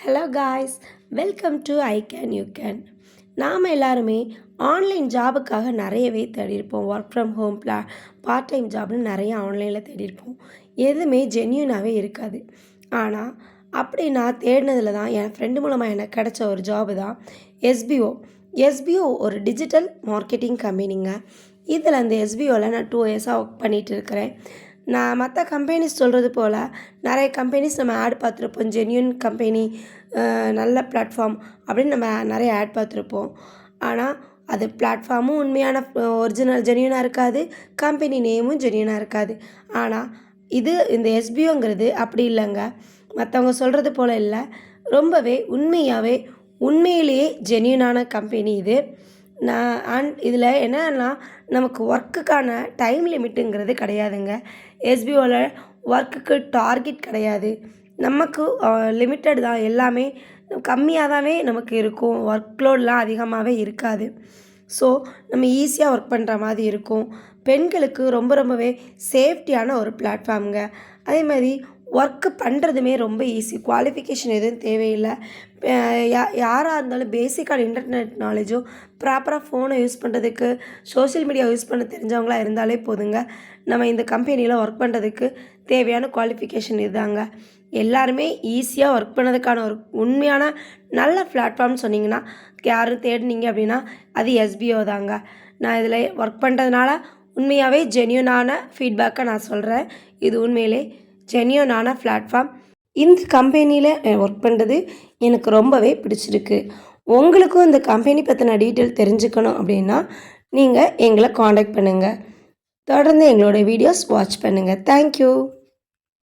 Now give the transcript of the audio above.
Hello guys, welcome to I can you can. நாம் எல்லாருமே online ஜாபுக்காக நிறையவே தேடியிருப்போம். Work from home part time ஜாப்னு நிறைய ஆன்லைனில் தேடியிருப்போம். எதுவுமே ஜென்யூனாகவே இருக்காது. ஆனால் அப்படி நான் தேடினதில் தான் என் ஃப்ரெண்டு மூலமாக எனக்கு கிடச்ச ஒரு ஜாபு தான் எஸ்பிஓ. எஸ்பிஓ ஒரு டிஜிட்டல் மார்க்கெட்டிங் கம்பெனிங்க. இதில் அந்த எஸ்பிஓவில் நான் 2 இயர்ஸாக ஒர்க் பண்ணிகிட்டு இருக்கிறேன். நான் மற்ற கம்பெனிஸ் சொல்கிறது போல் நிறைய கம்பெனிஸ் நம்ம ஆட் பார்த்துருப்போம். ஜென்யூன் கம்பெனி, நல்ல பிளாட்ஃபார்ம் அப்படின்னு நம்ம நிறைய ஆட் பார்த்துருப்போம். ஆனால் அது பிளாட்ஃபார்மும் உண்மையான ஒரிஜினல் ஜென்யூனாக இருக்காது, கம்பெனி நேமும் ஜென்யூனாக இருக்காது. ஆனால் இந்த எஸ்பிஓங்கிறது அப்படி இல்லைங்க. மற்றவங்க சொல்கிறது போல் இல்லை, ரொம்பவே உண்மையிலேயே ஜென்யூனான கம்பெனி இது. இதில் என்னன்னா, நமக்கு ஒர்க்குக்கான டைம் லிமிட்டுங்கிறது கிடையாதுங்க. எஸ்பிஓவில் ஒர்க்குக்கு டார்கெட் கிடையாது. நமக்கு லிமிட்டட் தான். எல்லாமே கம்மியாக தானே நமக்கு இருக்கும். ஒர்க்லோடெலாம் அதிகமாகவே இருக்காது. ஸோ நம்ம ஈஸியாக ஒர்க் பண்ணுற மாதிரி இருக்கும். பெண்களுக்கு ரொம்பவே சேஃப்டியான ஒரு பிளாட்ஃபார்முங்க. அதே மாதிரி ஒர்க்கு பண்ணுறதுமே ரொம்ப ஈஸி. குவாலிஃபிகேஷன் எதுவும் தேவையில்லை. யாராக இருந்தாலும் பேசிக்கான இன்டர்நெட் நாலேஜும் ப்ராப்பராக ஃபோனை யூஸ் பண்ணுறதுக்கு, சோஷியல் மீடியா யூஸ் பண்ண தெரிஞ்சவங்களாக இருந்தாலே போதுங்க. நம்ம இந்த கம்பெனியில் ஒர்க் பண்ணுறதுக்கு தேவையான குவாலிஃபிகேஷன் இதுதாங்க. எல்லாருமே ஈஸியாக ஒர்க் பண்ணதுக்கான ஒரு உண்மையான நல்ல பிளாட்ஃபார்ம்னு சொன்னிங்கன்னா, யாரும் தேடினீங்க அப்படின்னா அது எஸ்பிஓ தாங்க. நான் இதில் ஒர்க் பண்ணுறதுனால உண்மையாகவே ஜென்யூனான ஃபீட்பேக்கை நான் சொல்கிறேன். இது உண்மையிலே ஜென்யூனான பிளாட்ஃபார்ம். இந்த கம்பெனியில் ஒர்க் பண்ணுறது எனக்கு ரொம்பவே பிடிச்சிருக்கு. உங்களுக்கும் இந்த கம்பெனி பற்றின டீட்டெயில் தெரிஞ்சுக்கணும் அப்படின்னா நீங்கள் எங்களை காண்டாக்ட் பண்ணுங்கள். தொடர்ந்து எங்களோட வீடியோஸ் வாட்ச் பண்ணுங்கள். தேங்க்யூ.